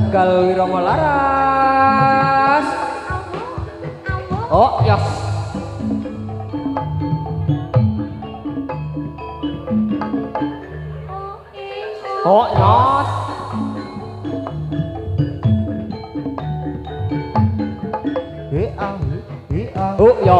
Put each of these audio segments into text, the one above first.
Tegal Wirama Laras. Oh, yes. Oh, yes. Oh, yo.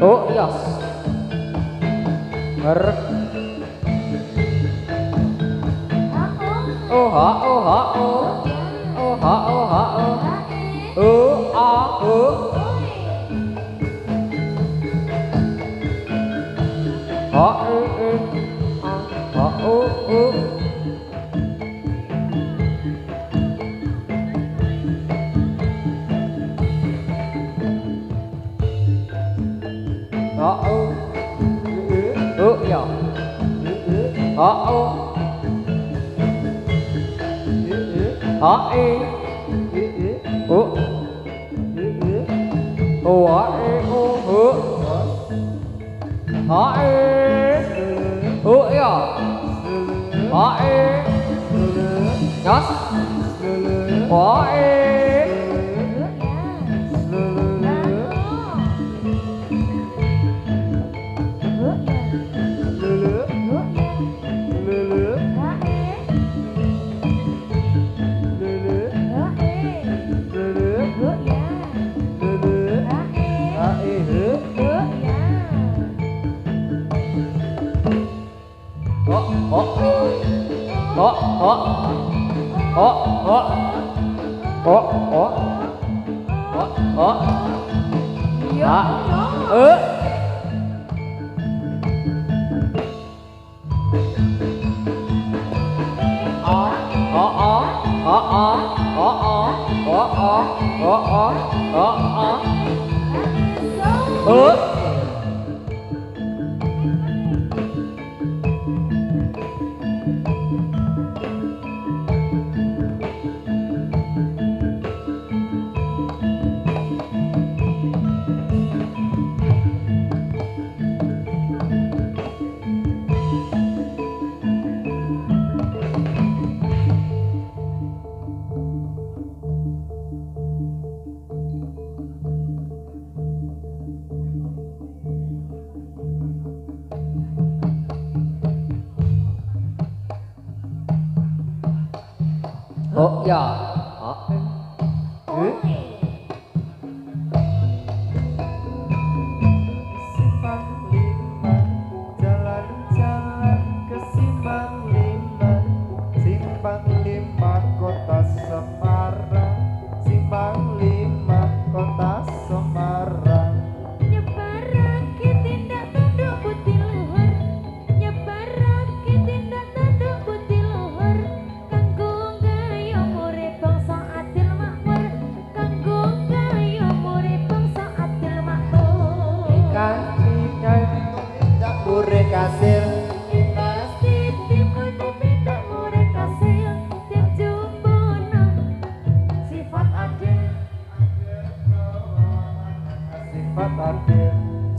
Oh, yes. Oh, ha, oh, ha, oh. Oh, ha, oh, ha, oh. Oh, ah, oh. Ha, ha, oh, oh. Oh, yeah. Oh. Oh, oh. Oh, oh, yeah. Yes. Oh, ya.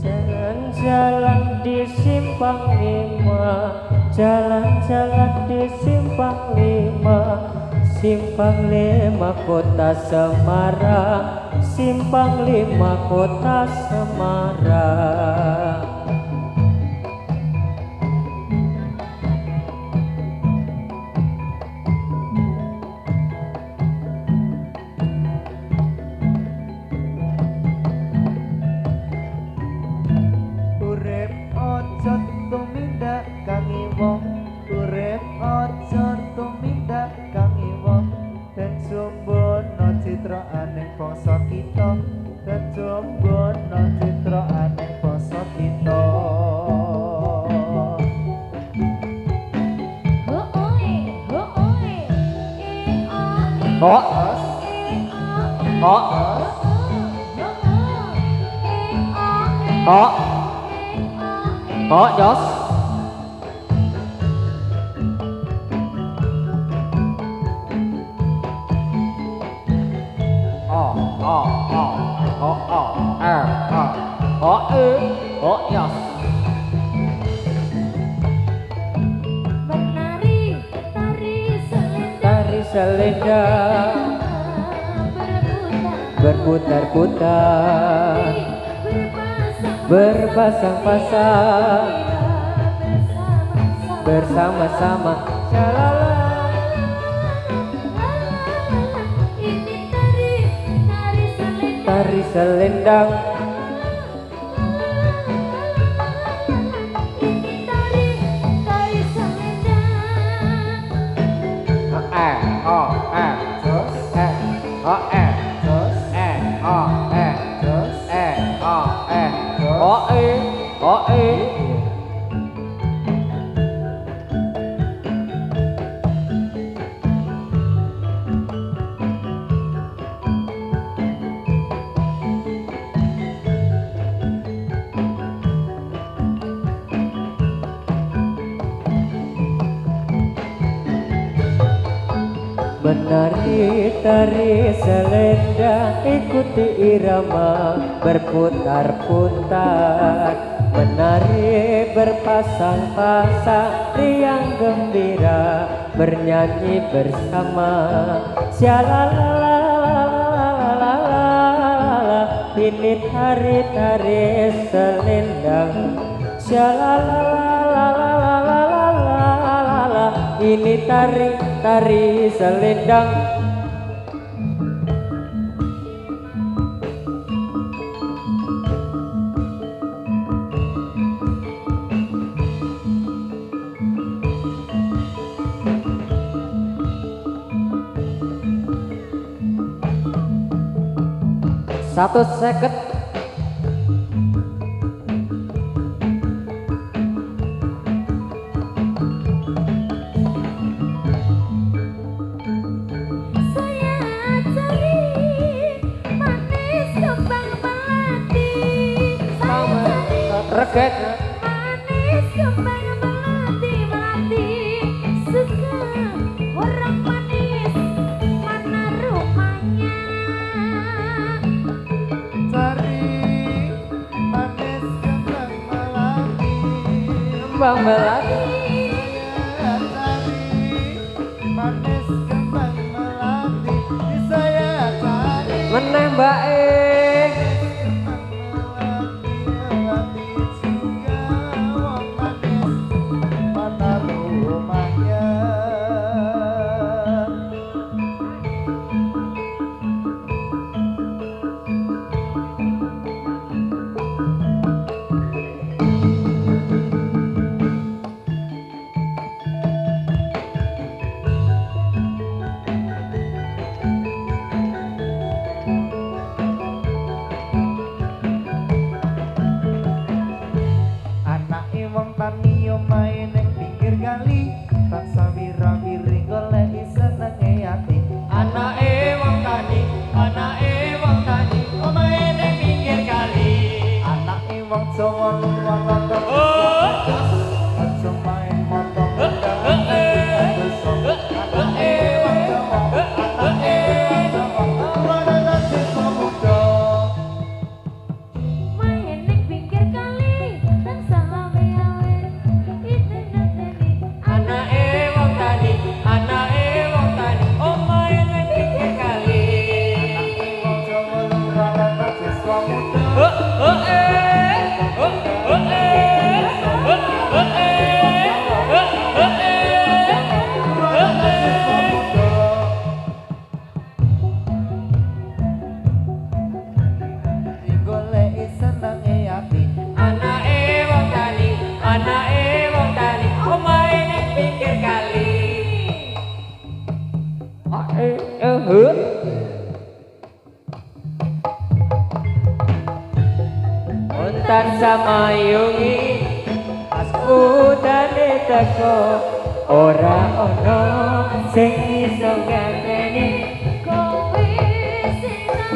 Jalan-jalan di simpang lima, jalan-jalan di simpang lima, Simpang 5 Kota Semarang, Simpang 5 Kota Semarang. Urip ojo tumindak kang wong, urip ojo tumindak kang wong. Dan jombono citra aneh bangsa kita, dan jombono citra aneh bangsa kita. Oh, oh, oh, oh, Jos. Menari tari Tari selendang berputar-putar, berpasang-pasang, bersama-sama. Shalala. Ini tari selendang. Tari selendang. Ini tari selendang. Menari tari selendang, ikuti irama berputar-putar. Menari berpasang-pasang, riang gembira, bernyanyi bersama. Shalalalalalalalala, ini tari-tari selendang. Shalalalalalalalala, ini tari selendang. Satu seket. Reget. Manis kembang melati suka orang manis mana rumahnya. Cari manis kembang melati, Kembang melati. saya cari manis kembang melati, saya cari Menembak melati juga wong manis mana rumahnya. Anake wong tani yo main ning pinggir kali, tansah wira-wiri goleki senenge ati. Anake wong tani, omahe ning pinggir kali. Anake wong Jawa nuwun lontong. Aja main motong undang. Anake wong Jawa, anake wong Jawa, ora sing muda. Main ning pinggir kali dan salah awe-awe itu nanti. Anake wong tani, omahe mayungi pas udane teko ora ono sing iso ngateni kowe sing tak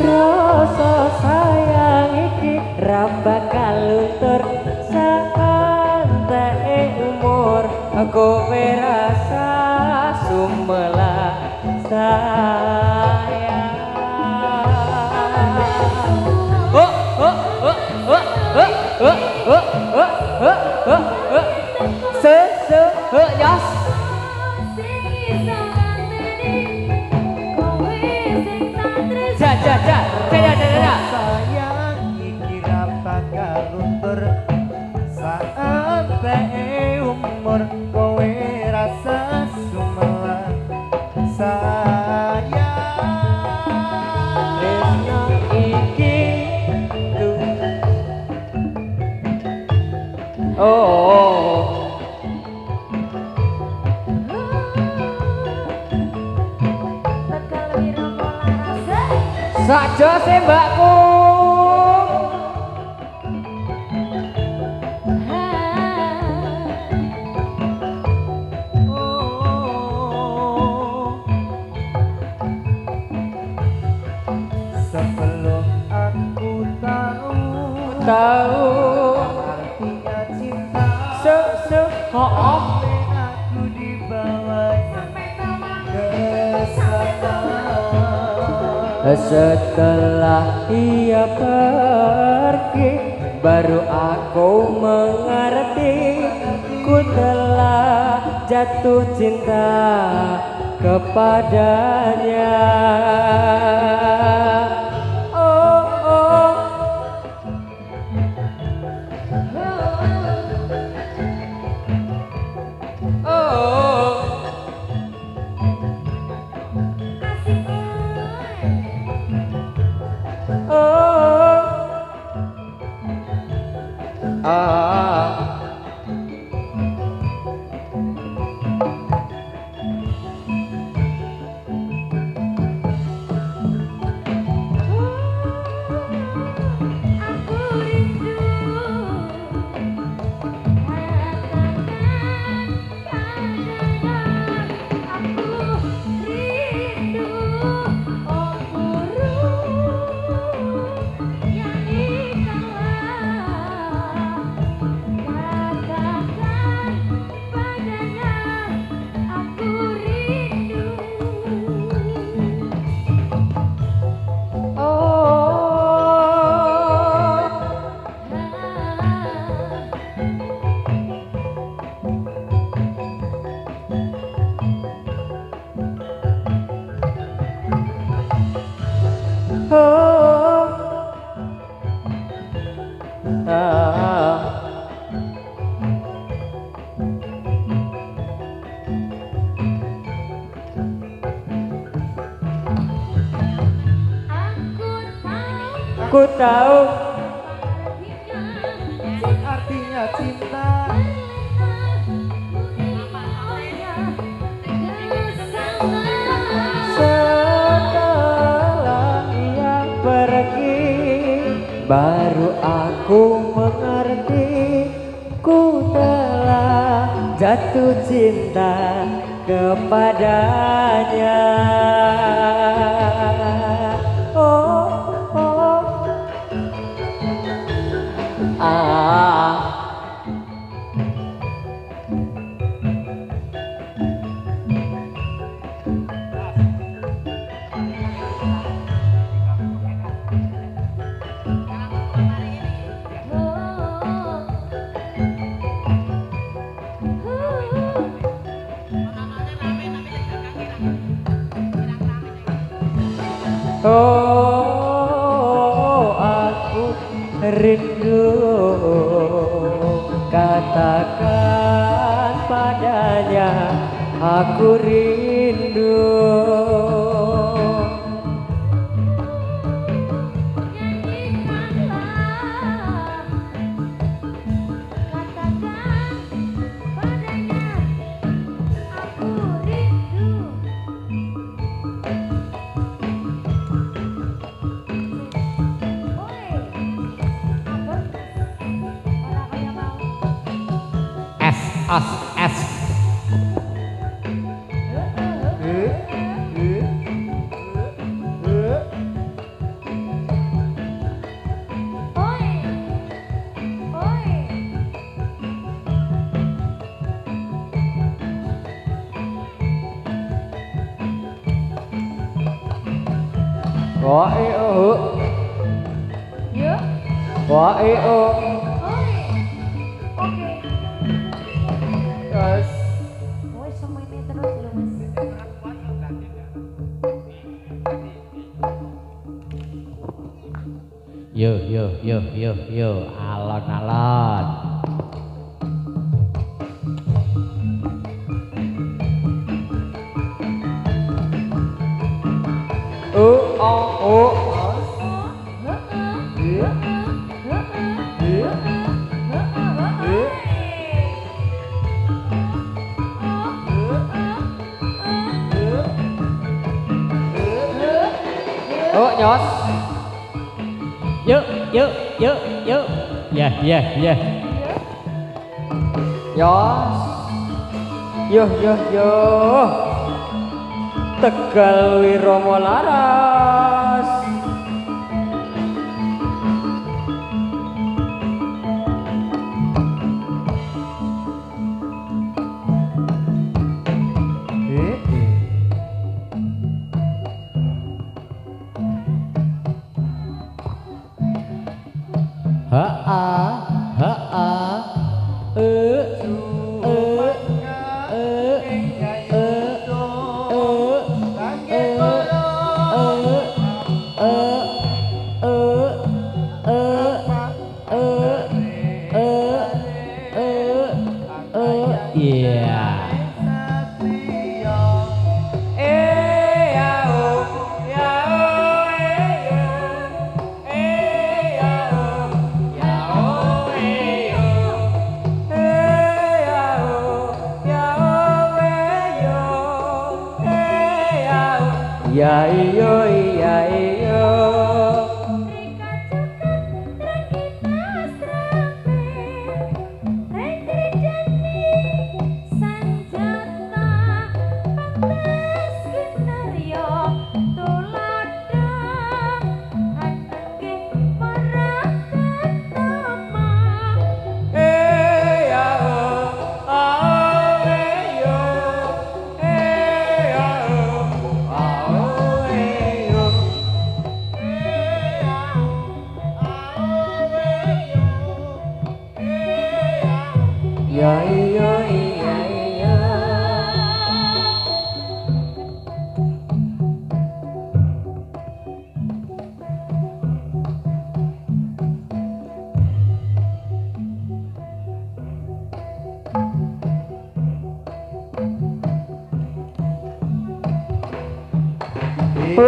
rasa sayang iki ra bakal luntur saanteke umur kowe rasa sumelah sayang. Yos. sing iso nganteni kowe sing tak tresno Ja. Sayang iki ra bakal luntur saanteke umur kowe rasa sumelang sayang. Tresno iki oh tegal wirama larasa Saja sih mbakku. Sebelum aku tahu artinya cinta, Oh. aku dibawanya ke sana. Setelah ia pergi baru aku mengerti ku telah jatuh cinta kepadanya. Oh, oh. Oh. aku rindu Ku tahu Artinya cinta setelah ia pergi baru aku mengerti ku telah jatuh cinta kepadanya. Oh, oh. Oh, aku rindu, katakan padanya aku rindu. os es. Wa e o. Ya. Wa e o. Oi. Oke. Yes. Woi sama ini terus lu Mas. Yo, alon-alon. Nhót. Yo. Yeah. Yo. Tegal Wiromo Laras. Ya iyo. Ya iyo.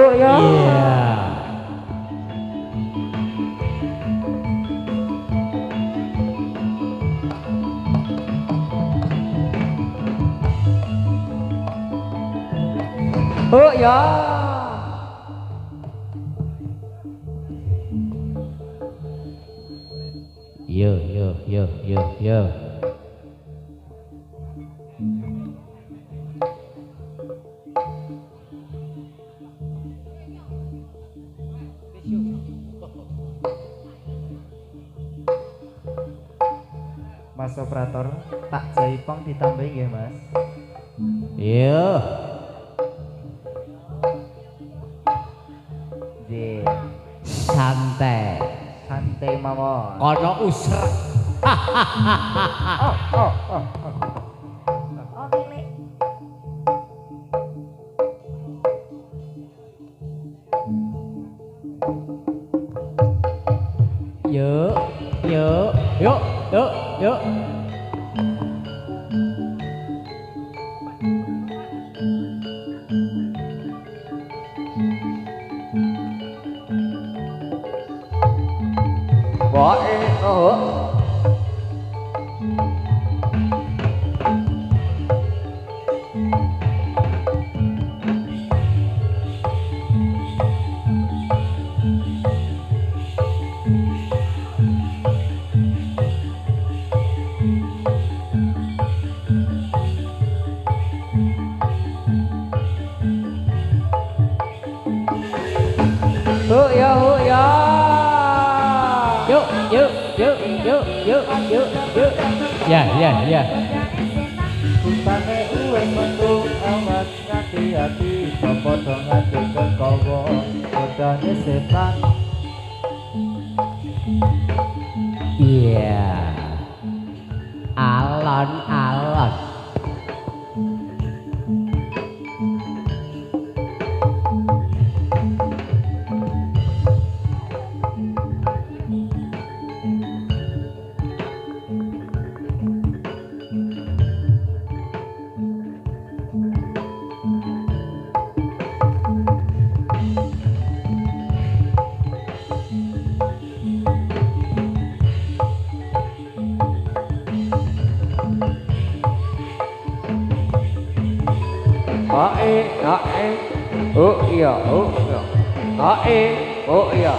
Oh ya. Oh ya. Yo. Mas operator, tak jaipong ditambahin ya Mas. Yo. Santai mawon. Kono usrek. Oke, Lek. Yuk. yuk. Ya. Hutane uwes metu awas ngati-hati padha ngati kekowo godane setan. Iya. Alon-alon. Oh iya. Oh iya. Oh iya.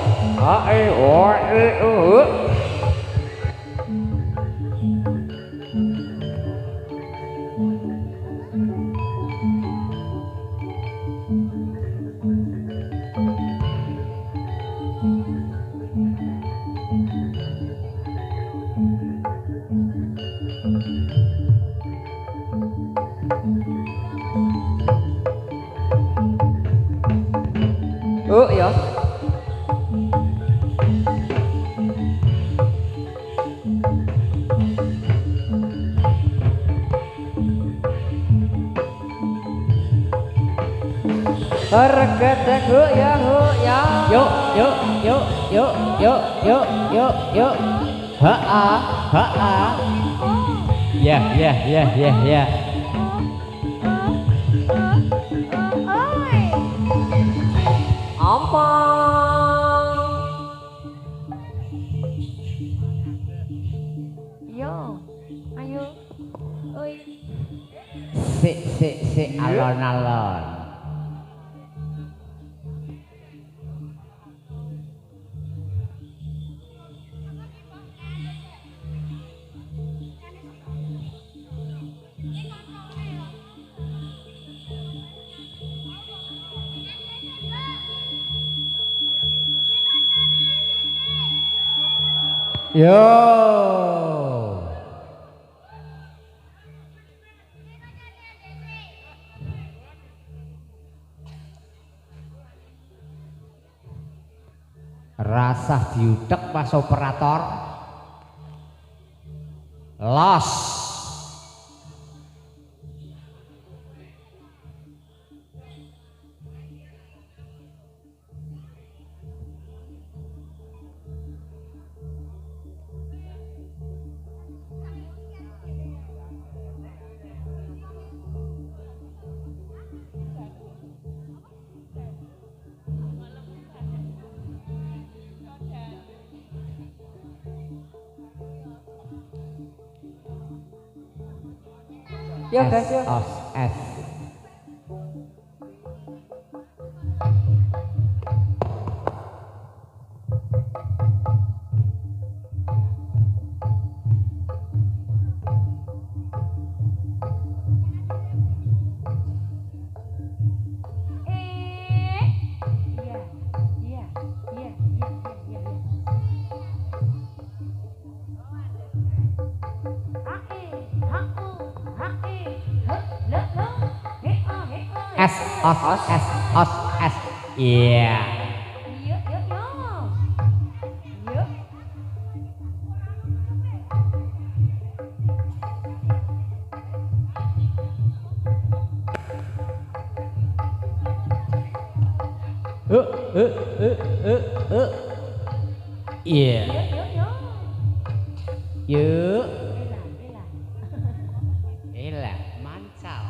Regeteng ya. Yuk. Ha. Ya. Ayo. Oi. Sik alon-alon. Yo. Rasah diudek pas operator. Los. Ya guys ya. S. S. Iya. Iya. Yuk. Elah, mancal.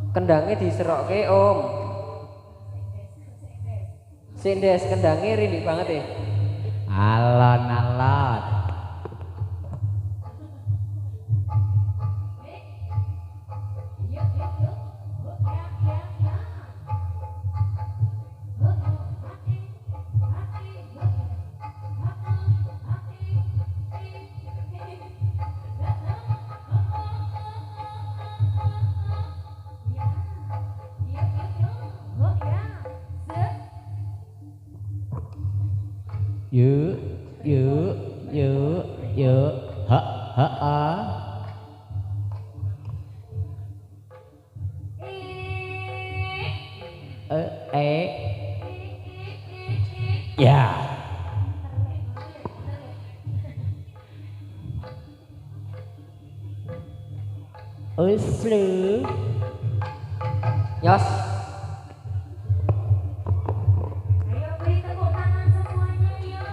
Kendangnya diserokke Om. Sing ndes kendange rindik banget ya. Alon-alon. Yuk, yuk, yuk, yuk. Ha, ha, ha. Ya. Uslu. Yos. Ayo beri tepuk tangan semuanya yuk.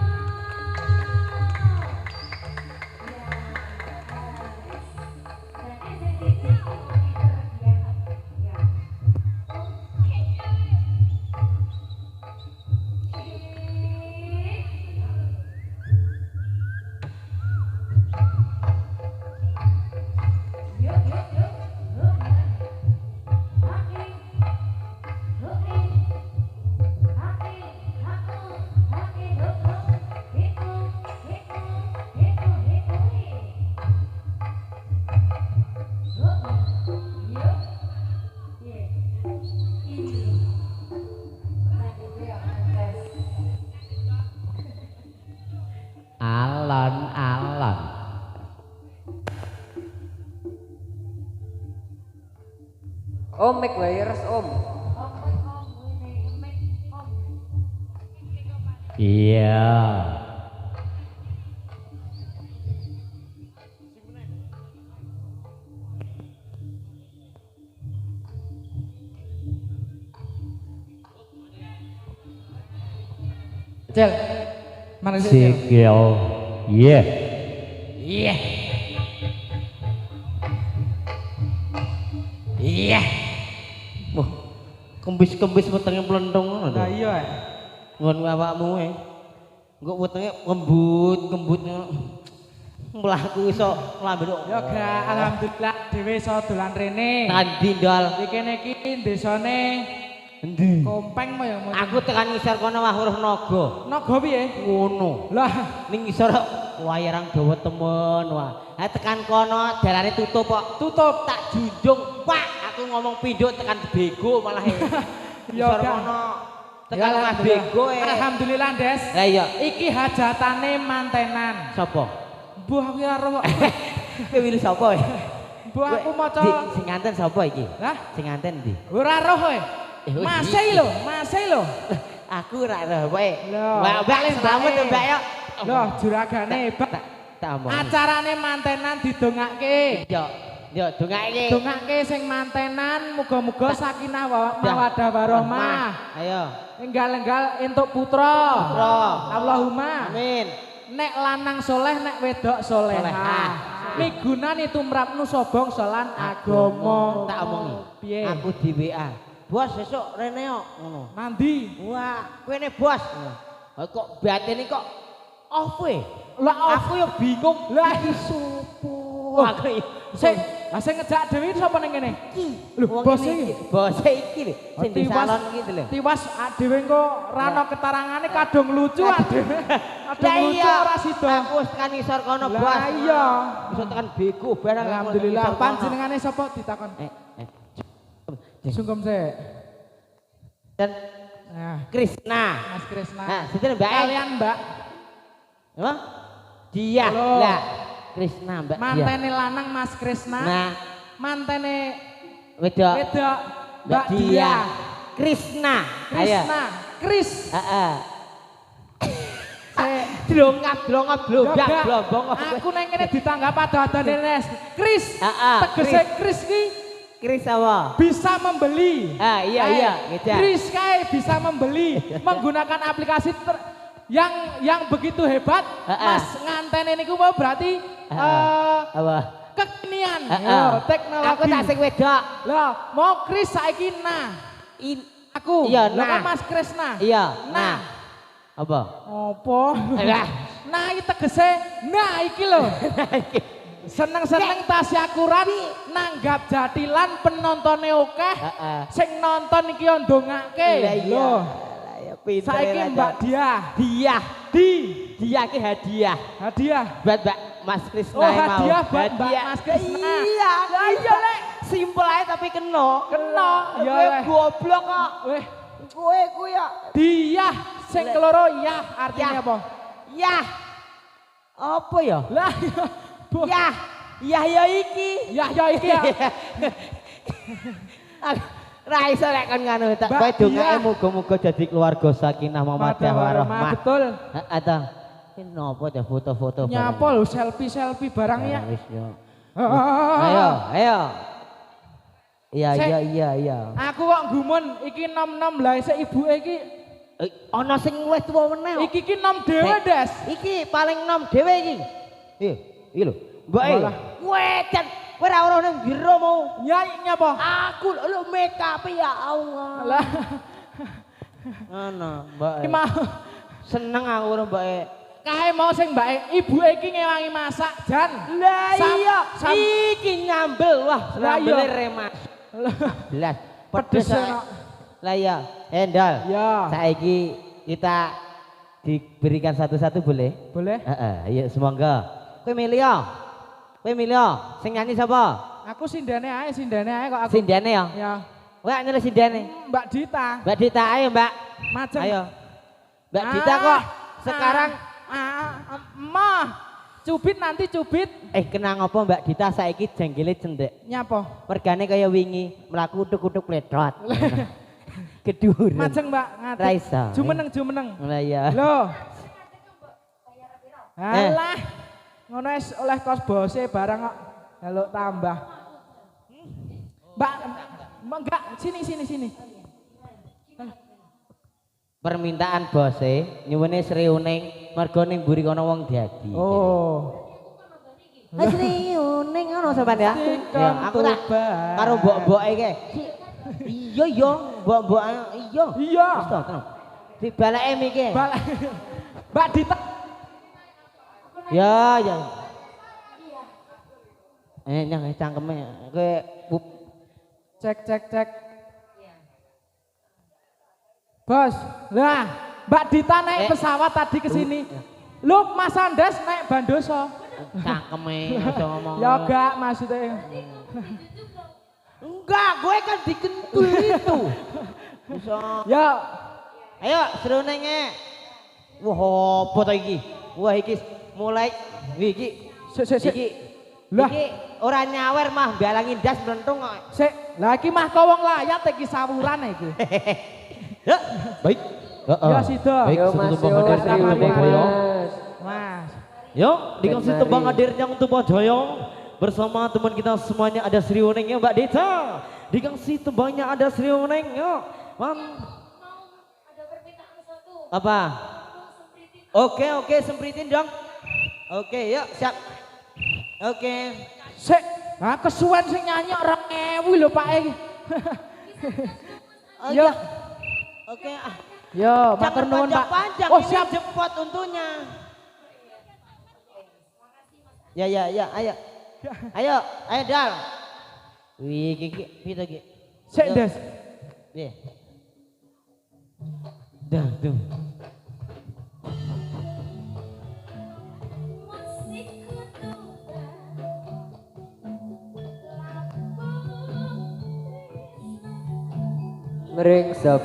Alon-alon. Om make wires om. Iya. Cel. Mana sih? Cel? Sikil. Iya. Iya. Iya. Wah, kembis-kembis wetenge plendung ngono to. Nah iya. Ngon awakmu engko wetenge kembut mlaku iso lambe kok. Ya gak alhamdulillah dhewe iso dolan rene. Tandi ndal. Iki kene iki desane Endi? Kompeng mah ya. Aku tekan ngisor kono wah huruf naga. Naga piye? Ngono. Lah, Ning ngisor wayarang dawa temen wah. Tekan kono dalane tutup kok. tutup. Tak junjung, Pak. Aku ngomong pindho tekan bego malah Ya ngisor gak. kono. Tekan wah bego Alhamdulillah, Des. Lah iya. Iki hajatane mantenan. Sapa? Mbuh aku ya roh. Kowe milih sapa? Mbuh aku maca. Sing nganten sapa iki? Lah, Sing nganten ndi? ora roh kowe. Masih lho, masih lho. Aku ora roh kowe. Loh, Mbak, paling selamat bae. Mbak ya. Loh, juragane hebat. Tak omong. Acarane mantenan didongake. Yo dongake. Dongake sing mantenan muga-muga sakinah mawaddah warahmah. Ayo. Enggal-enggal entuk putra. Allahumma. Amin. Nek lanang soleh, nek wedok solehah. Solehah. Migunan tumrapnu sobong solan agama. Tak omongi. Piye? Aku di WA. Bos sesuk rene kok ngono. Mandi. Wah, kowe ne bos. Kok batene kok off we. Lah Aku yo bingung. Lah isupo. Aku Sing ngejak dhewe sapa ning kene? lho bos iki. Bos iki lho sing di salon gitu lho. Tiwas dhewe engko rano ketarangane kadung lucu dhewe. Kadung lucu ora sida. Aku wis tekan isor kono bos. Lah iya. Iso tekan bego barang. Alhamdulillah. Panjenengane sapa ditakon? Sungkem sik. Dan Nah, Krisna. Mas Krisna. Nah, sinten Mbak? Kalian Mbak. Apa? Dia. Halo. Lah, Krisna Mbak. Dia. Mantene lanang Mas Krisna. Nah, Mantene wedok. wedok Mbak Dia. Dia. Krisna. Ayo. Krisna. Kris. Heeh. Sik. Dlongap blombang Gak, blombong. aku neng kene ditanggap ada-adane Nes. Kris. Heeh, Tegese Kris ki Kris apa? bisa membeli. Iya, gitu. Kris kae bisa membeli menggunakan aplikasi yang begitu hebat. Mas nganten ini ku berarti Apa? kekinian. Heeh. Teknologi. Aku tak sing wedok. Lah, mau Kris saiki nah. Aku. Iya, Lho nah. kok Mas Krisna. Iya. Nah. Apa? Apa? Lah. Nah iki tegese nah iki lho. Seneng-seneng tasya akuran nanggap jatilan penontonnya oke. Sing nonton iki yo ndongake. Lah iya. Lho. Lah ya pinter. Saiki Mbak Diah. Dia ki hadiah. Hadiah. Buat Mbak Mas Krisna Oh mau. hadiah buat Mbak Mas Krisna. Iya. Lah iya lek simpel ae tapi kena. Kena. Ya Kowe weh. goblok kok. Weh. Kowe ku ya. Diah sing keloro ya artinya Yah. apa? Yah. Apa ya? Lah Bu. Yah. Yah ya iki. Ya iki ya. Ra iso lek kon ngono tak Mbak kowe dongae Diah. muga-muga dadi keluarga sakinah mawaddah warahmah. Betul. Heeh ta. Ini napa ta foto-foto barang? Nyapa lho selfie barang ya. Wis yo. Ayo. Ayo. Iya Sik. iya. Aku kok gumun iki nom-nom lah sik ibuke iki. Ana sing luwih tuwa meneh. Iki ki nom dhewe, Des. Iki paling nom dhewe iki. Iki lho. Mbak Walah. kowe jan kowe ora ora nang biro mau. Nyai nyapa? Aku lho make up ya Allah. Lah Ngono, Mbak. iki mau Seneng aku karo Mbak. kae mau sing mbake ibuke iki ngewangi masak jan. Lah Sam- iya, sam- iki nyambel wah, Lah iya. nyambel remas. Belas. Pedes Pedes. enak. Lah iya, Endal. Ya. Saiki kita diberikan satu-satu boleh? Boleh? Heeh, iya semoga. Kowe milih ya. Kowe milih ya. Sing nyanyi sapa? Aku sindene ae kok aku. Sindene ya. Ya. Kowe nyelih sindene. Mbak Dita. Mbak Dita ayo, Mbak. Macem. Ayo. Mbak Dita kok sekarang mah cubit nanti cubit. kenang apa Mbak Dita saiki jenggele cendek. Nyapa? Mergane kaya wingi mlaku utuk-utuk pledot. Keduren. Majeng Mbak ngadeg. Ra iso. Jumeneng. Lah iya. Loh. Alah. Ngono wis oleh kos bose barang kok. Jaluk tambah. Mbak enggak sini. Permintaan bose nyuwune sriuning mergo ning mburi kono wong dadi. Oh. Sriuning ngono sampean ya. Ya, aku tak Tuban. karo mbok-mboke iki. Iya, mbok-mbok iya. Iya. Wis to, tenang. Dibaleke mikir. Mbak Dita. Ya. Nyang cangkeme kowe Cek. Bos, lah Mbak Dita naik pesawat tadi ke sini. Lu Mas Andes naik Bandoso. cangkeme aja ngomong. Ya enggak maksudnya. Enggak, gue kan dikentul itu. Bisa. Ya, Ayo serunenge. Wah, apa to iki? Wah, iki mulai iki. sik. Iki. Lah. Iki ora nyawer mah balangi ndas mlentung kok. Sik, lah iki mah kok wong layat iki sawuran iki. Ya, baik. Ya sida. Baik, Yo satu Mas, tembang yo hadir Sri Sri Uning, Boyo. Mas. Yo, dikasih Mari. tembang hadirnya untuk Pak Joyo. Bersama teman kita semuanya ada Sri Uning ya Mbak Dita. Dikasih tembangnya ada Sri Uning ya. Ada permintaan satu. Apa? Sempritin. Oke, sempritin dong. Oke, yuk siap. Oke. Sik, nah kesuwen sing nyanyi 2000 lho Pak iki. Oh, Yo. iya. Oke. Yo, matur nuwun Pak. Panjang-panjang Oh, ini siap. jemput untunya. Ya, ayo. Ayo Dal. Wih, gigi, pita gigi. Sik, Des. Iya. Dah, tuh. Masih kuduga. Merengsep.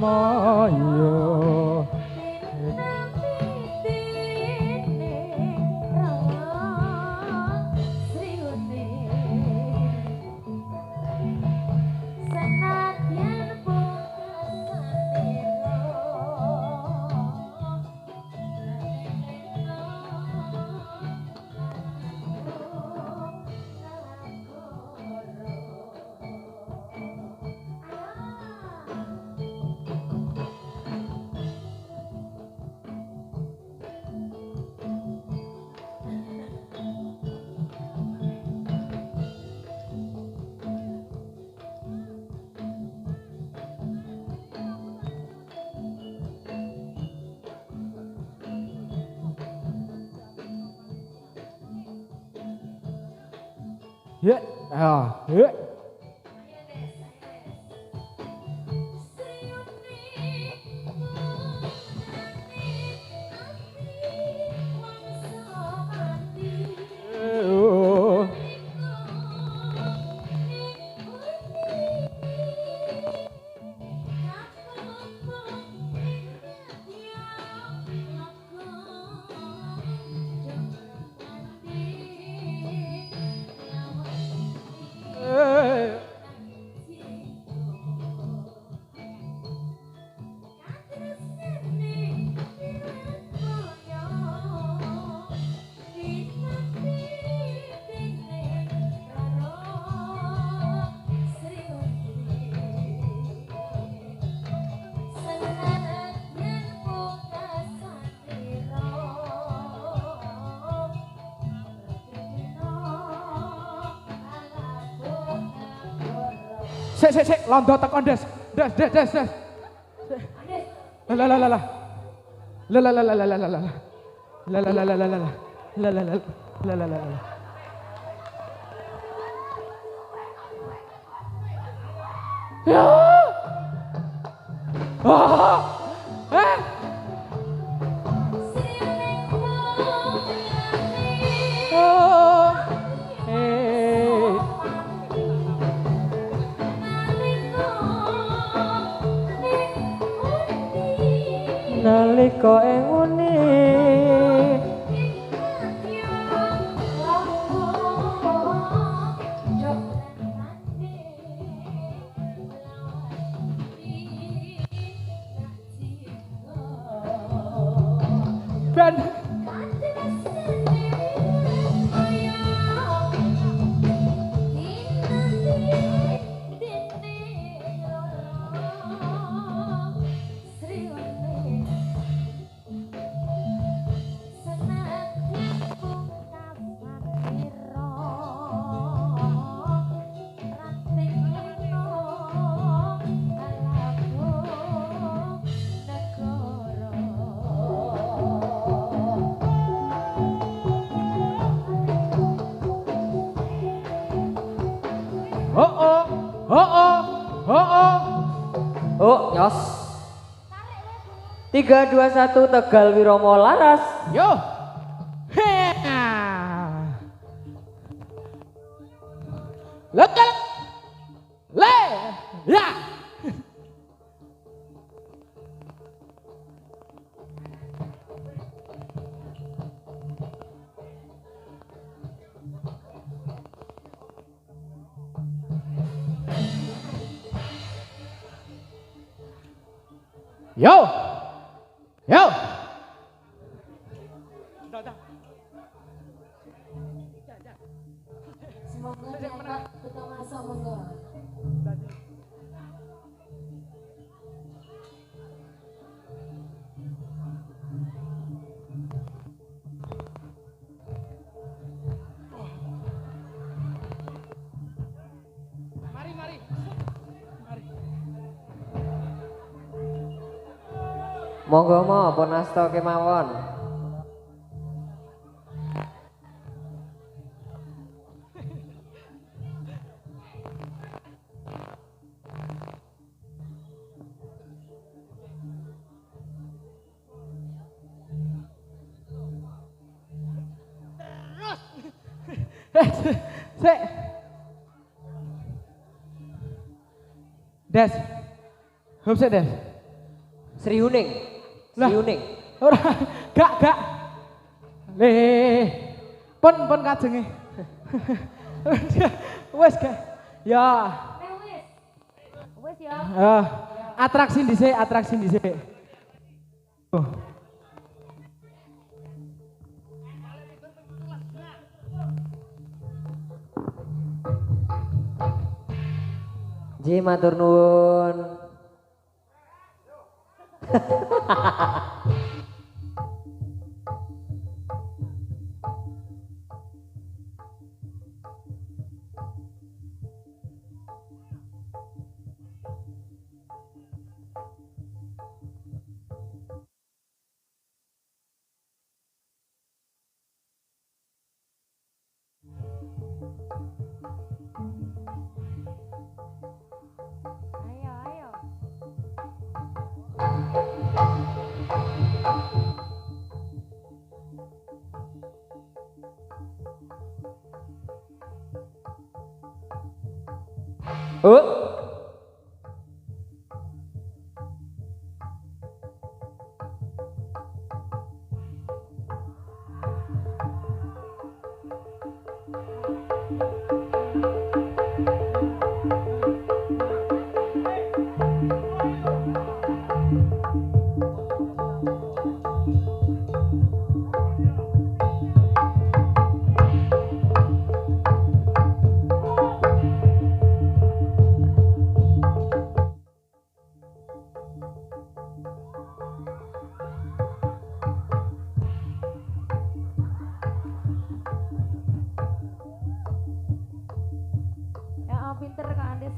moyo. Ya, ya. Sik, londo tekan des. Des. La. Ya. Nalika engune Ben Oh, nyos. 3, 2, 1 Tegal Wiromo Laras. Yo. Lekal. Le. Ya. Yo. Semoga dapat ketemu sama. Mari. Monggo pun asta kemawon. Sik. Des. Hop sik, Des. Sri Uning. Lah. Sri Uning. Ora, gak. Pun kajenge. Wes gak. Ya. Wes ya. Atraksi dhisik. Oh. Ji matur nuwun. Ayo. Oh. Ya pinter Kak Andes.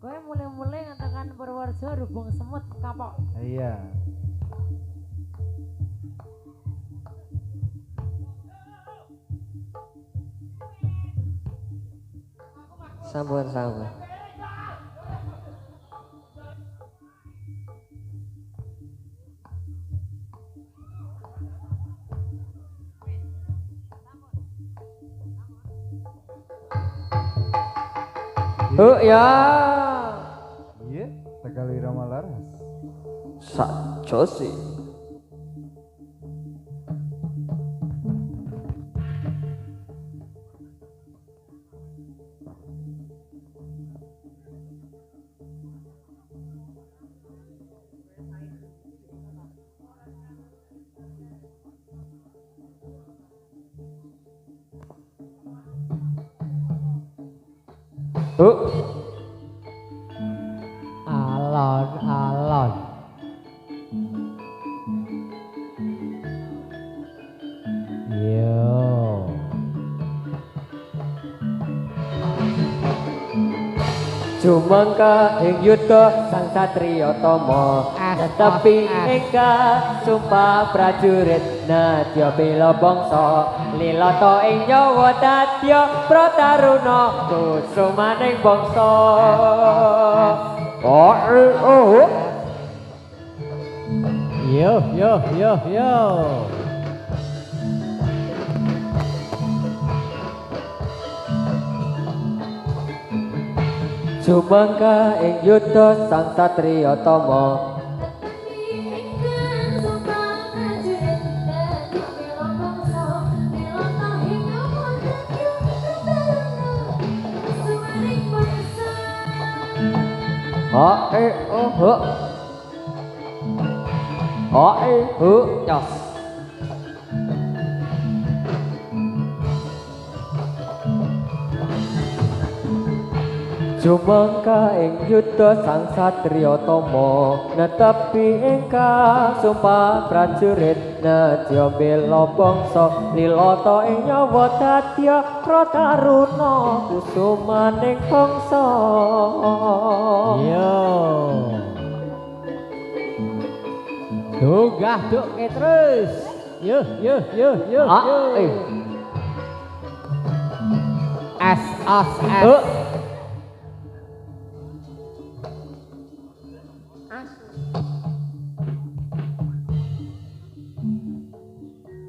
Gue mulai-mulai ngatakan Purworejo rubung semut kapok. Iya. Sampun. Oh ya. Iya, Tegal Irama Laras. Sak josi. Oh. Alon. Yo. Jumangka ing yuda sang satriya tama tetepi ingkang sumpah prajurit nadya bela bangsa lilata ing nyawa dadya prataruna kusumaning bangsa. Yo. Jumangka ing yuda sang satriya tama Yos. Jumangka ing yuda sang satriya tama netepi ingkang sumpah prajurit nadya bela bangsa lilata ing nyawa dadya prataruna kusumaning bangsa. Yo. Tunggah duke terus. Yo. S as S.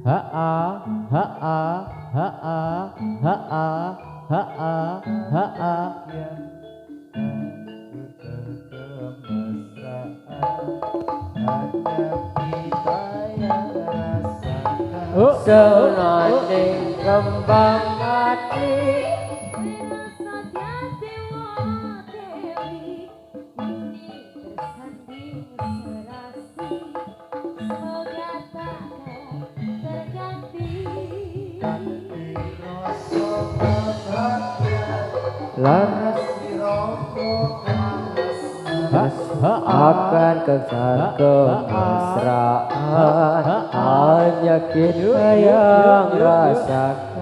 Ha a ha a ha a ha a ha a ha a. Senaning kembang hati. Laras akan kekal kemesraan, hanya kita yang rasakan.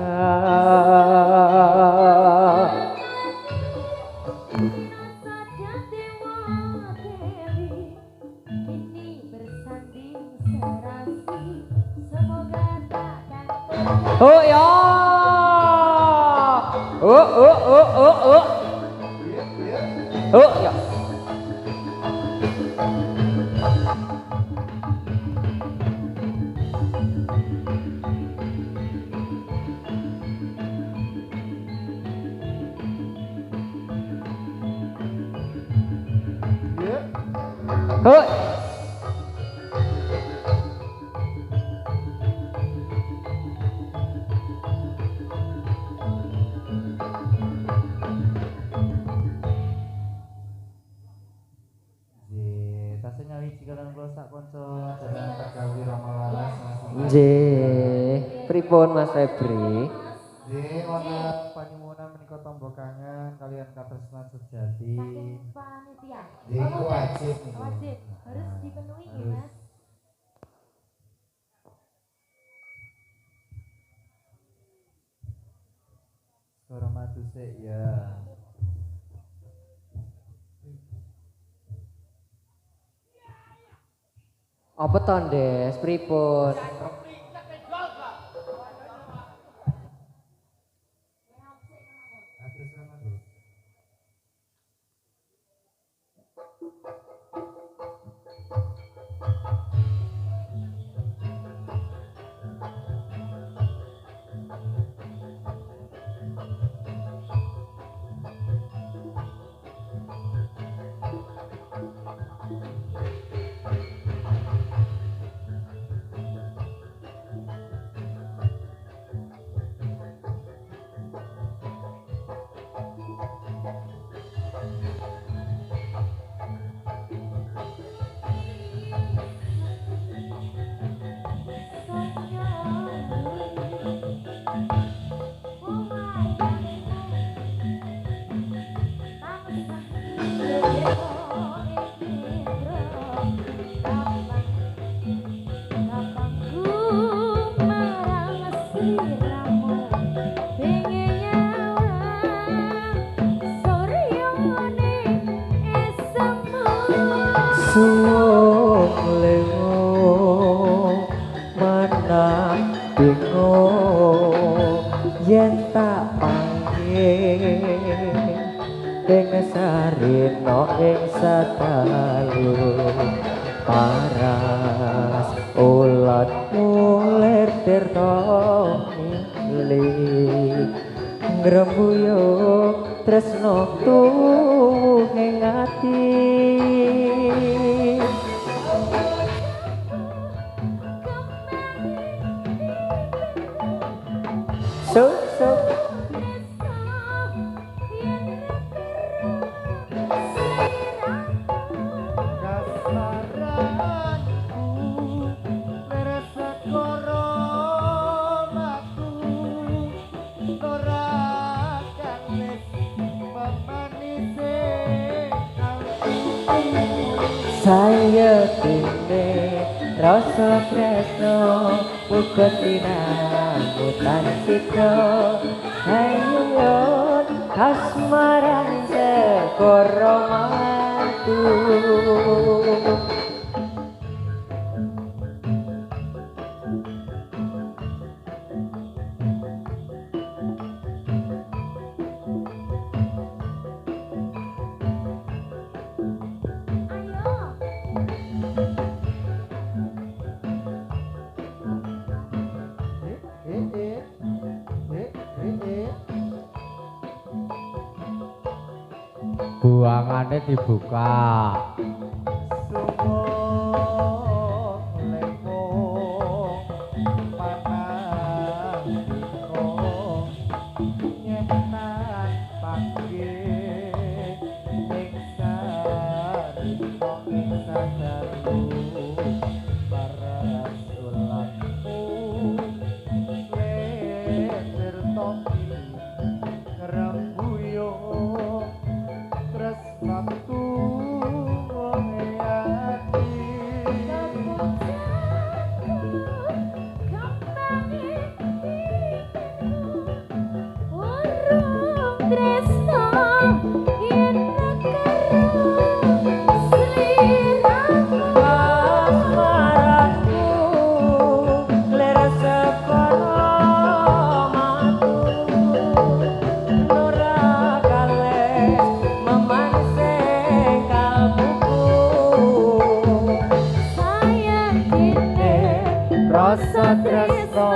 Oh ya, oh ya. Hoi. Tasnya wiji kalian kula sak kanca jenengan Tegawi Ramalalas. Nggih, pripun Mas Febri? Nggih, ana panyuwunan menika tamba kangen kalian katresnan sejati. Panitia. Nggih, iku wajib niku. Wajib, harus dipenuhi ya, Mas. Suara madu sik ya. Apa to, Ndes? Pripun? Suwung lewo mana bingung yen tak panggil ing sarina ing sadalu paras ulat mulir tirta mili ngrembuyung tresno tuwuh ing ati. So saya kini rasa tresno uga tinamutan kita hayun asmaran segoro matu. ruangannya dibuka. Rasa tresno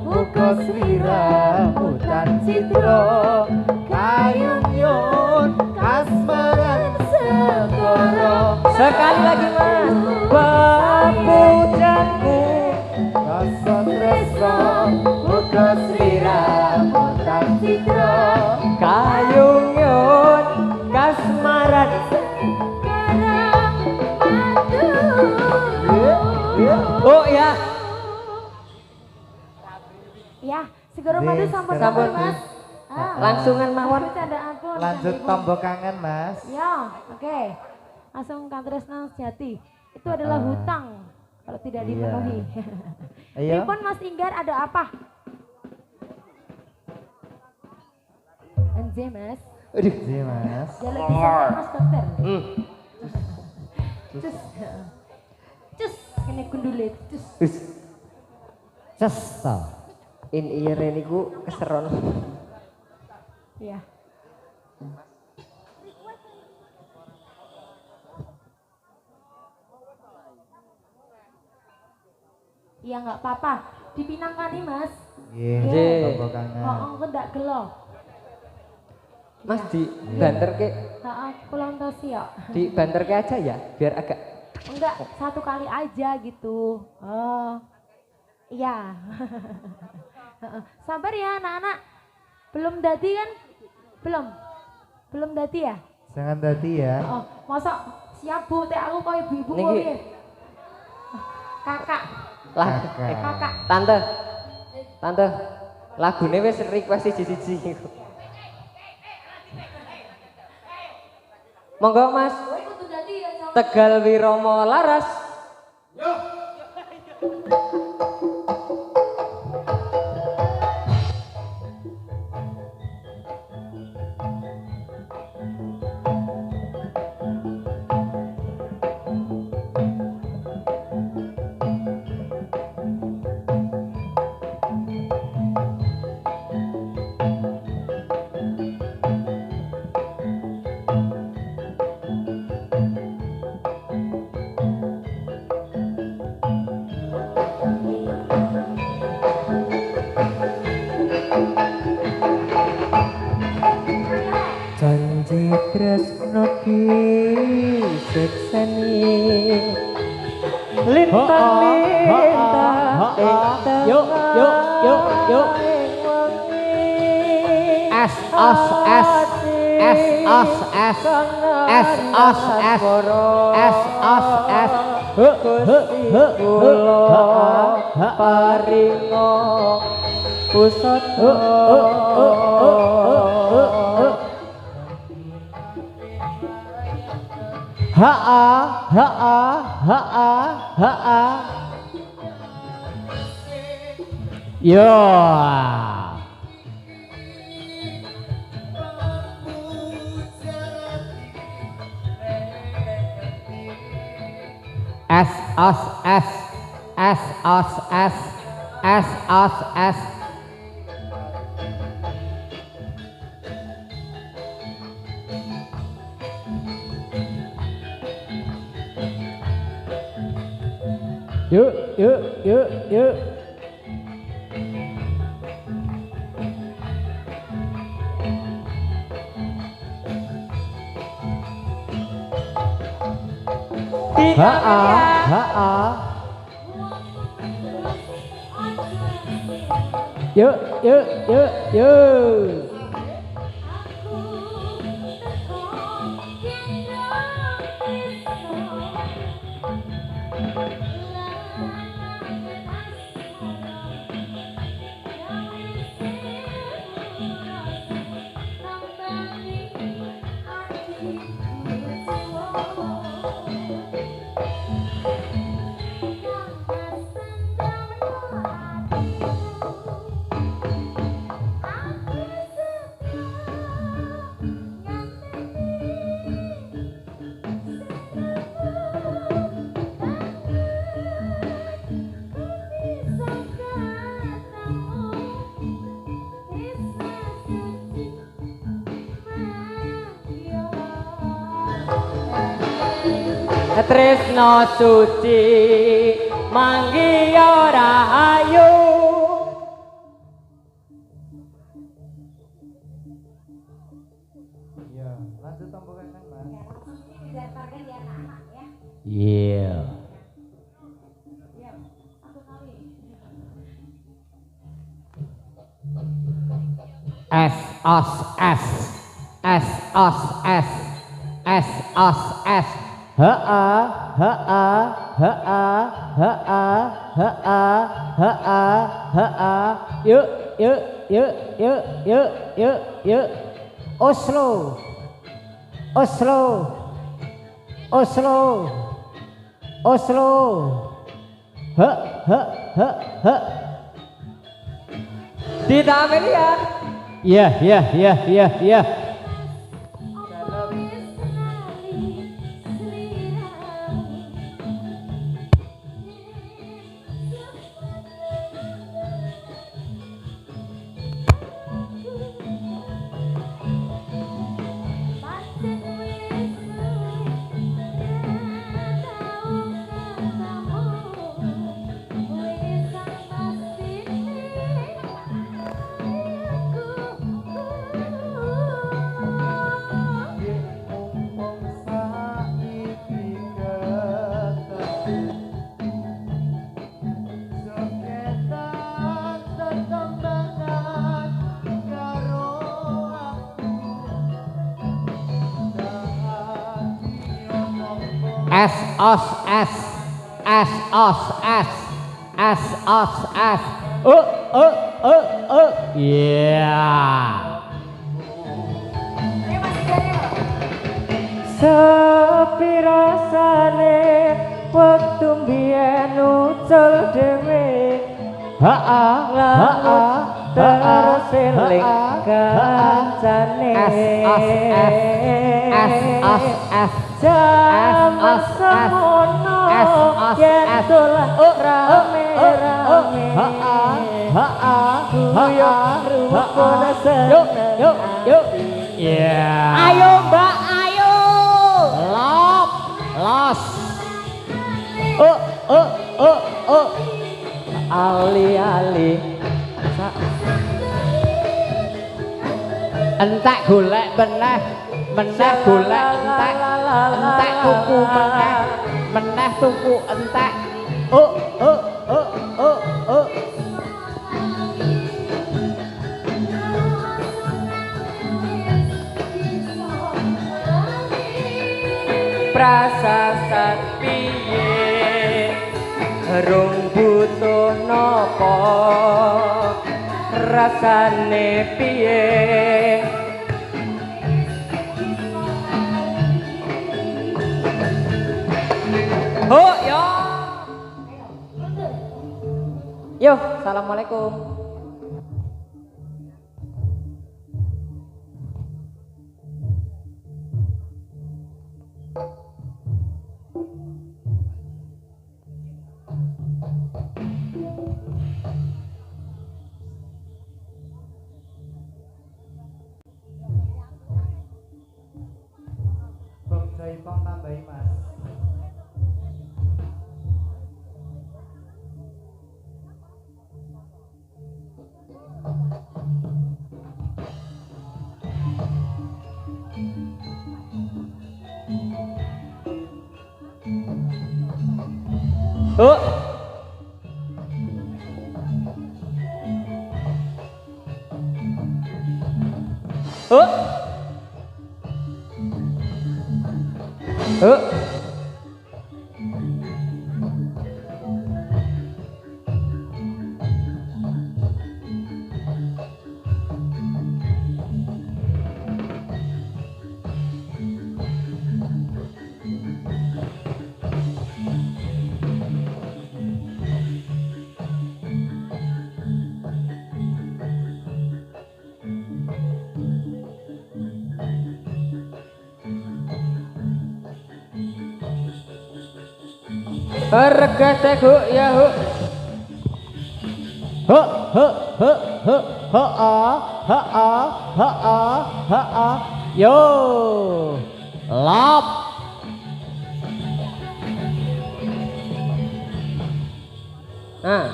muga sliramu tan citra kayun kasmaran segara. Sekali lagi Mas. Papujanku rasa tresno muga sliramu tan citra kayun kasmaran segara madu. Oh ya. Ya, segera madu sampun-sampun Mas. Langsungan mawon. Lanjut tombol kangen Mas. Ya, oke. Langsung Katresna Sejati. Itu adalah hutang kalau tidak dipenuhi. Ayo. Pripun Mas Inggar ada apa? Anje Mas. Iya Mas. Jalan bisa Mas dokter. Cus. Cus, kene kundulit. Cus. Ces to. Iya niku keseron. Iya. Iya nggak apa-apa, dipinangkan nih Mas. Iya, tombol kangen. Oh, enggak gelo. Mas di banter ke Pulang tosi ya. di banter ke aja ya biar agak Enggak, satu kali aja gitu. Oh, iya. Sabar ya anak-anak. Belum dadi kan? Belum dadi ya? Jangan tadi ya. Oh, masa siap Bu, teh aku kaya ibu-ibu kok Niki. piye? Kakak, lah kakak. tante lagune wis request siji-siji. Monggo Mas. Tegal Wiromo Laras. Janji tresno ki sekseni lintang-lintang Yuk. S paringo pusat Yo. S. Yuk. Dita Ha-ah, Melia. ha-ah. Yuk, yuk, yuk, yuk. Tresno suci manggi ora ayu. Iya, lanjut tombol kan Mas. Iya. S os S S os S S os S. Ha-ah, ha-ah, ha-ah, ha-ah, ha-ah, ha-ah, ha-ah. Yuk, yuk, yuk, yuk, yuk, yuk, yuk. Oslo, Oslo, Oslo, Oslo. Ha, ha, ha, ha. Dita Amelia. Ya, ya, ya, ya, ya. S os S S os S S os S. Iya. Sepi rasane waktu mbiyen ucul dhewe. Ha-ah, ha-ah, Terus eling kancane. Jaman semono yen dolan rame-rame. Rukun seneng. Yuk. Iya. Ayo Mbak, ayo. Lop, los. Ali-ali. Entek golek meneh golek entek tuku meneh tuku entek. Prasasat piye rung butuh napa rasane piye. Oh yo. Yo, assalamualaikum. Bang Jaipong tambahi Mas. Oh. Oh. Oh. Harga tegu ya hu. Ha ha ha ha ha ha ha yo lap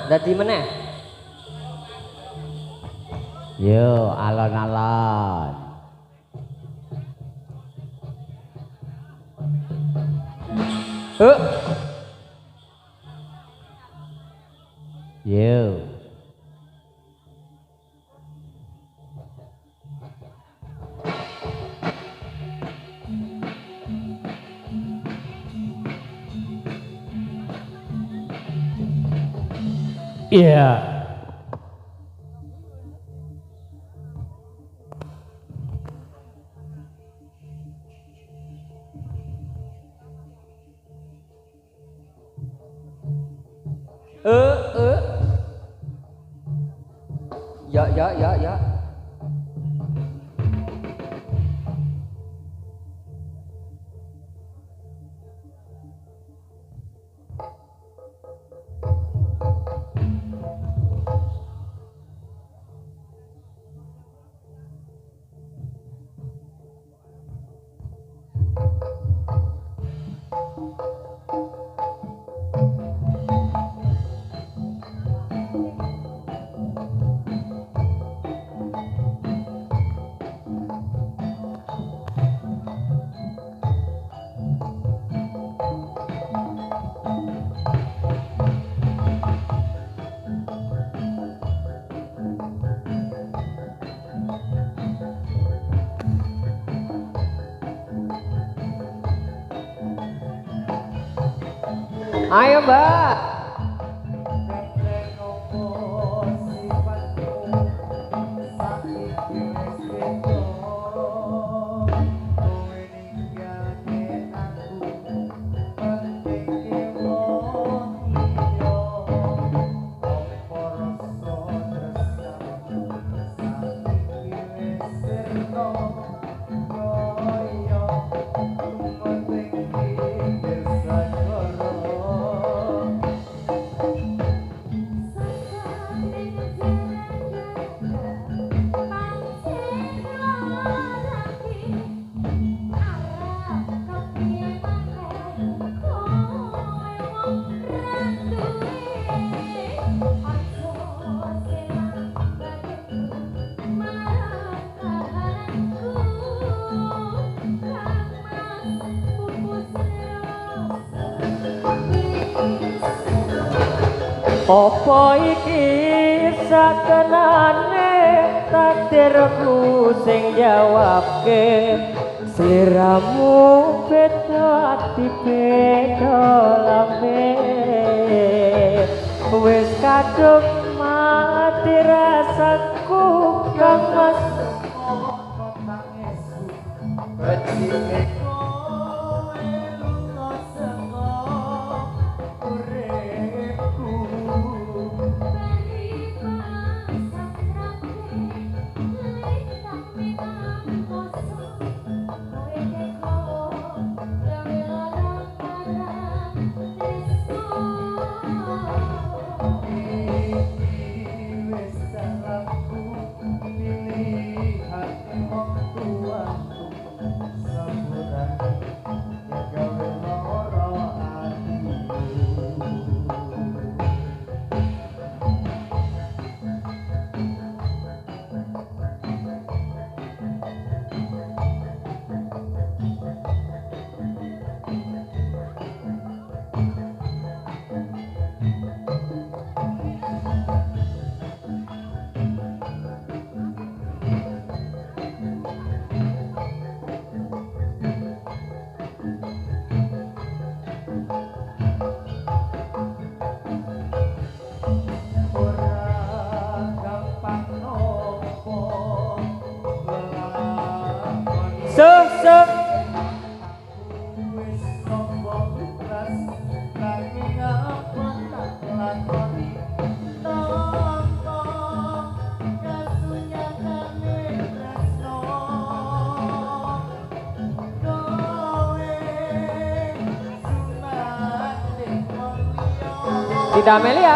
Dadi meneh. yo alon-alon yo iya Ya. Ayo, Mbak. Apa iki sakenane takdirku sing jawabke sliramu beda dibeda lambe wis kadung mati rasaku kang mas Tidak Amelia.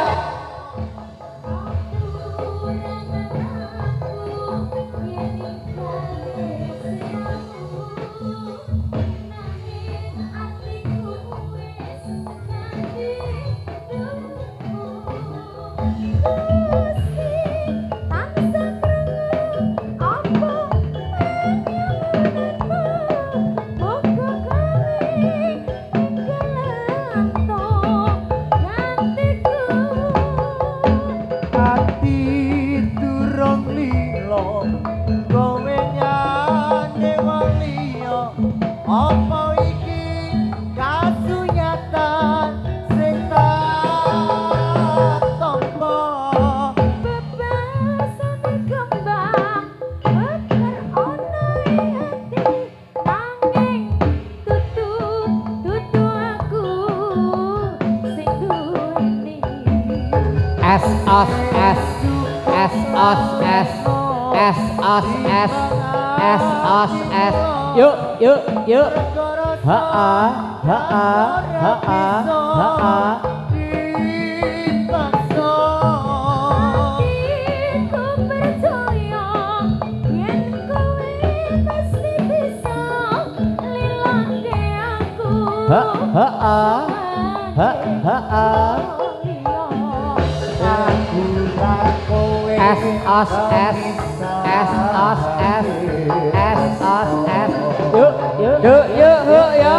Yuk. Yuk ya.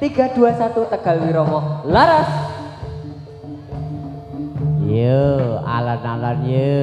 3, 2, 1 Tegal Wiromo laras. Yo, alan-alan yo.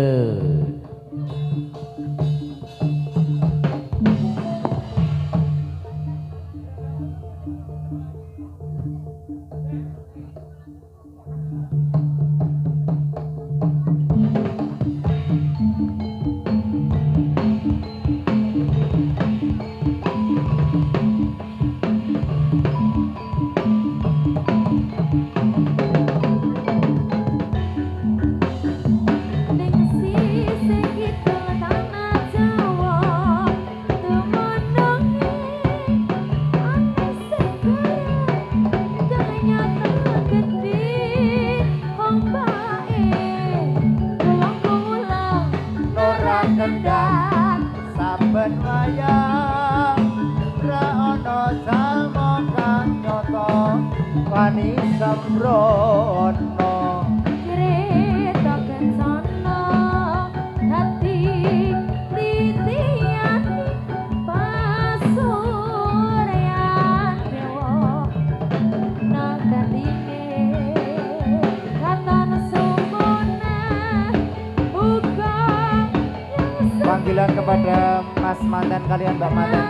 Panggilan kepada Mas mantan kalian, Mbak mantan.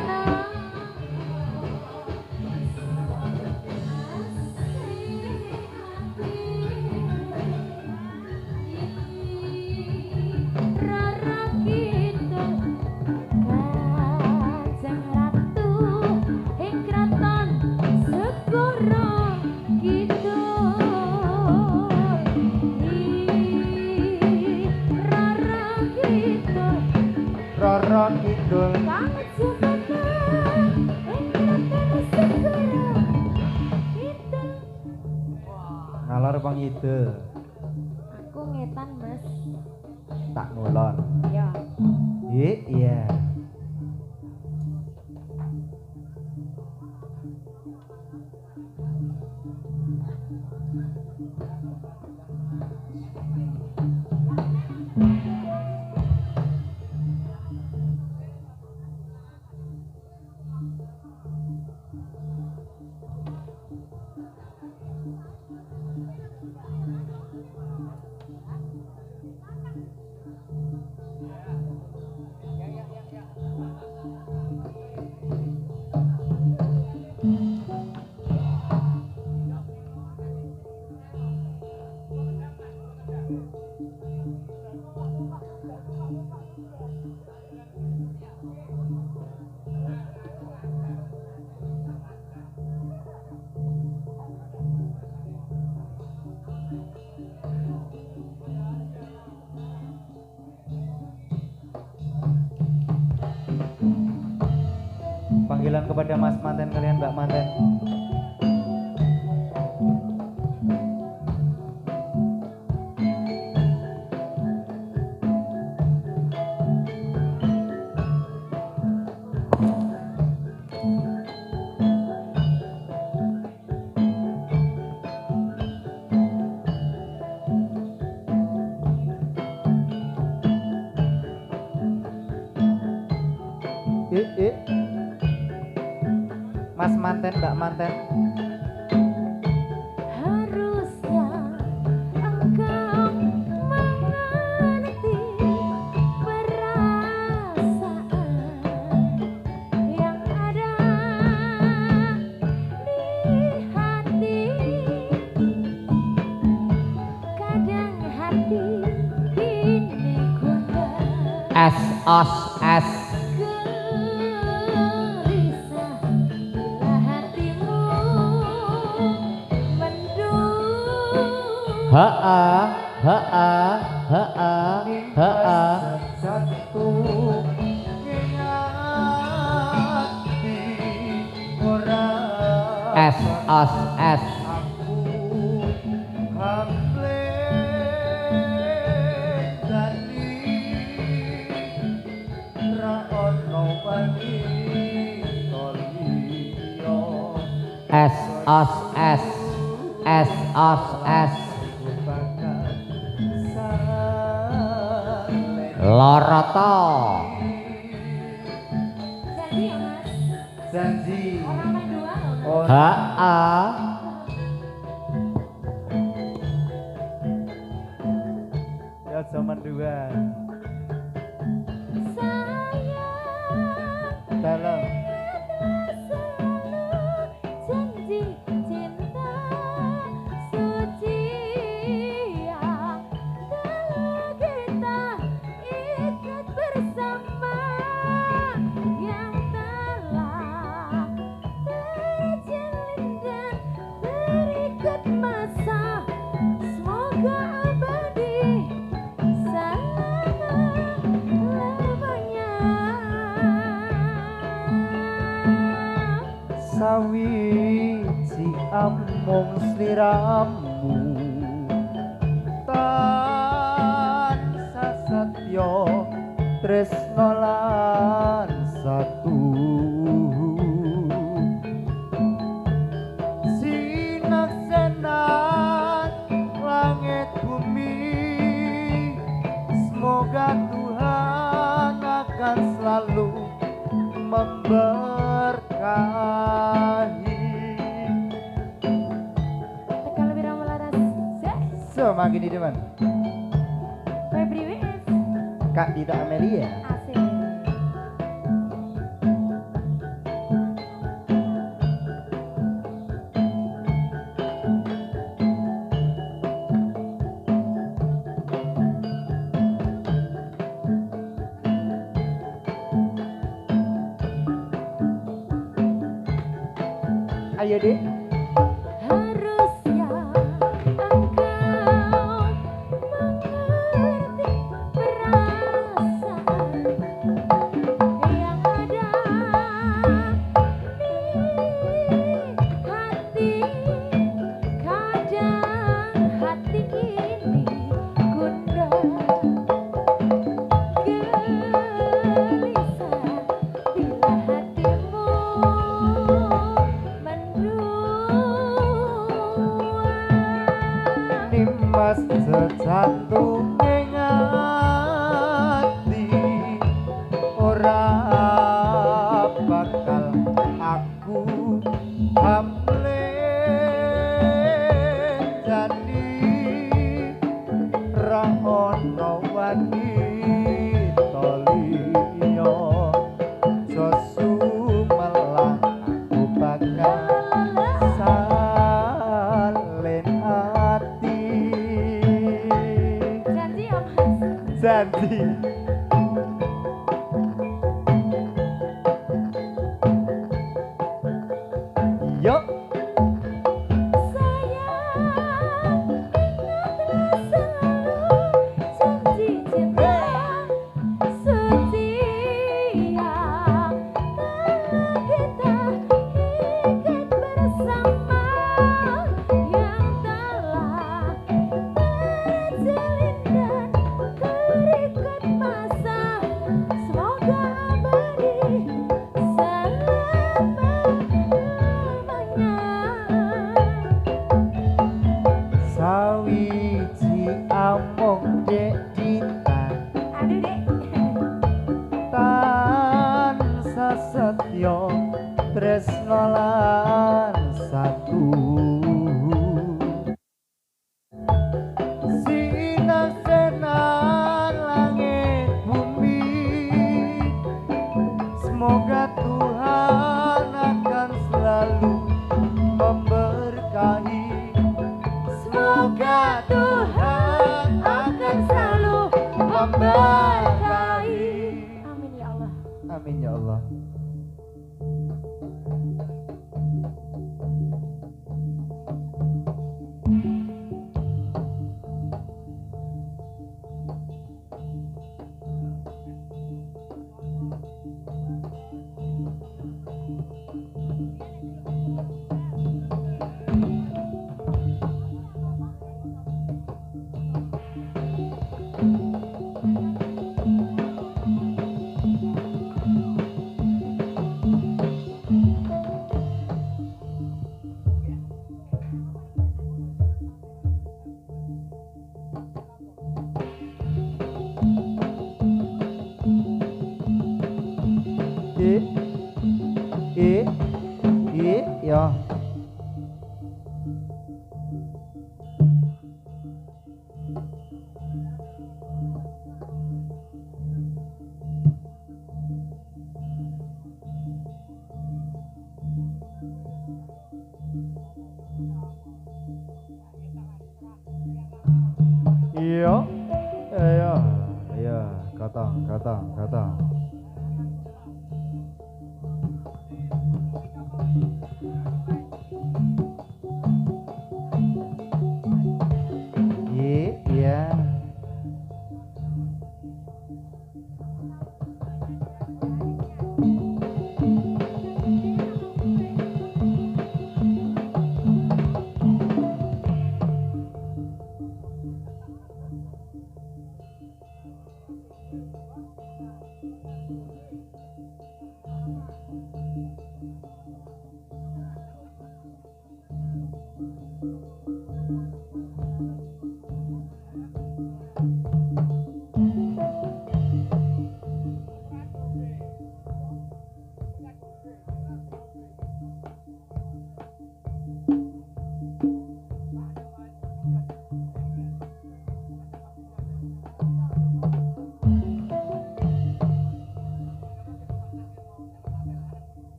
Roro Kidul ngalor bang ide. Aku ngetan mas. Tak ngulon. Ya. Iya. Panggilan kepada mas manten kalian, mbak manten. Mas manten, mbak manten. Harusnya engkau mengerti perasaan yang ada di hati. Kadang hati ini gundah. S os S. Satu hati orang S os S. aku hamle jadi ra ono wani toliyo S os S. S os S. Loroto. Jadi ya mas, janji orang main dua loh. oh ya zaman dua Sayang dalam janji cinta suci yang telah kita ikat bersama, yang telah terjalin dan terikat masa, semoga abadi selama-lamanya. sawiji amung sliramu tansah satya tresno lan satu sinaksenan langit bumi, semoga Tuhan akan selalu memberkahi. Tekan lebih ramah laras. Semakin di depan Febri WS. Kak Dita Amelia. Asik. Ayo deh. Harusnya engkau mengerti perasaan yang ada di hati. Kadang hati ini gundah, gelisah bila hatimu Nimas sejantung ngati ora bakal aku hamle jadi ra ono wani toliyo sosu malah aku bakal salin hati. janji ya mas. Janji. Yuk tresno lan satu sinarsenan langit bumi semoga Tuhan akan selalu memberkahi semoga Tuhan akan selalu memberkahi. Amin ya Allah. Amin ya Allah. Ya. Iya. Iya, kata. Iya.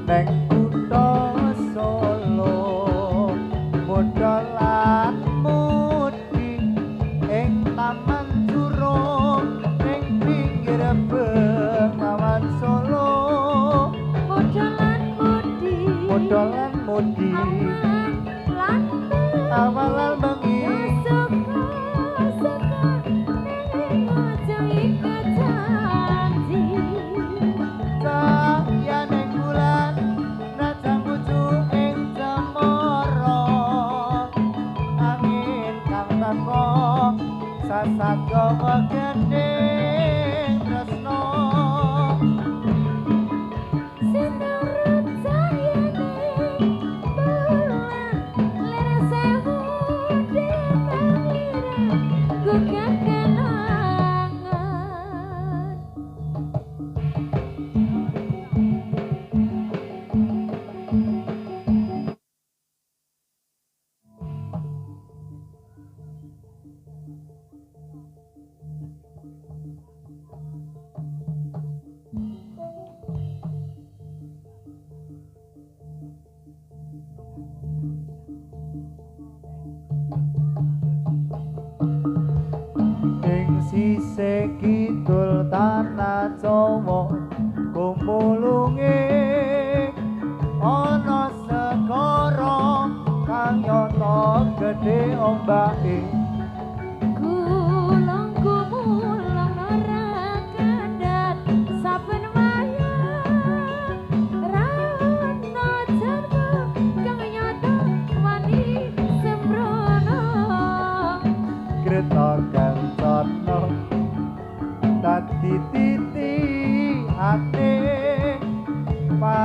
Neng kutha Solo modalan mudi ing taman jurung ning pinggir Bengawan Solo modalan mudi awalan bengi sagawa gendeng tresno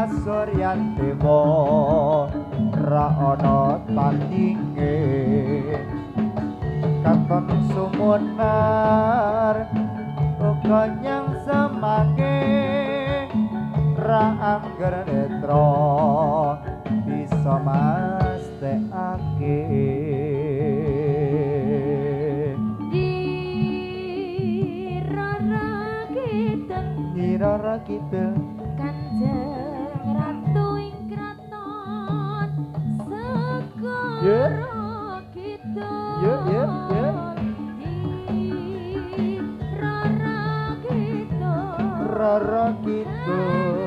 pasuryan dewa ra ana tandinge katon sumunar uga nyang semake ra angger netra bisa mesthekake Rara Kidul Kanjeng Ratu ing kraton Segara Kidul Rara Kidul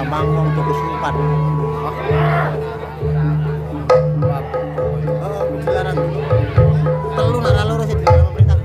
Mamang wong tuku sumpat. Dilarang dulu. Telu nak loro sih dilarang pemerintah.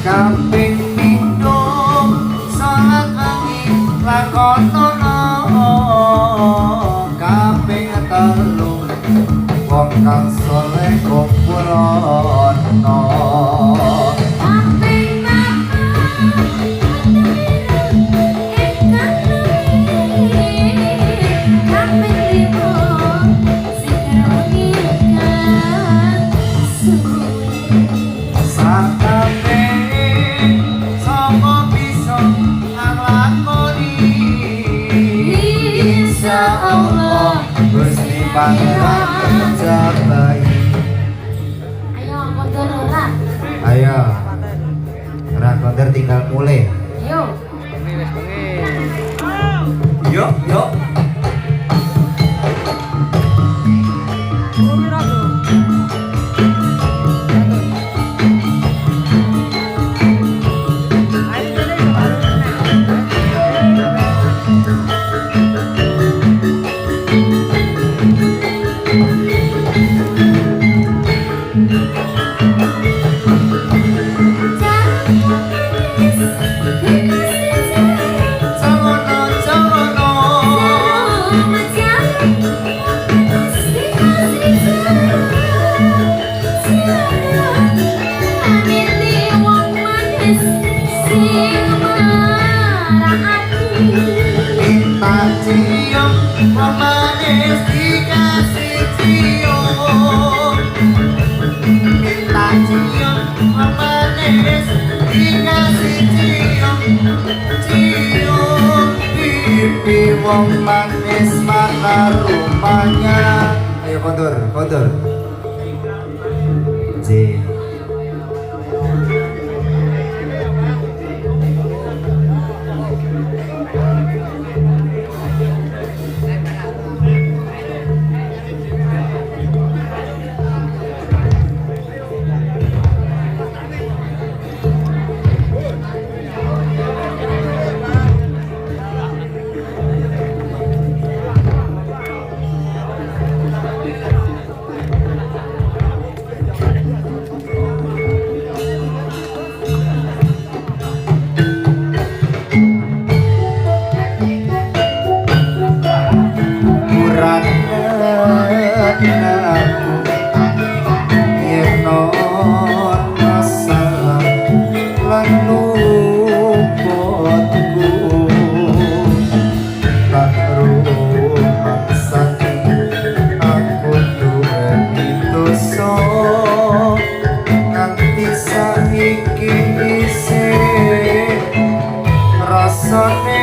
Kaping minum salat angin lakonono kaping telu wong kang soleh kumpulono kaping Pangeran jabai. Ayo kondur ora. Ayo. Ora kondur tinggal mulai. Ayo. Yuk, yuk. Wong manis mana rumahnya? Ayo kondur, kondur. J. Saiki isih rasane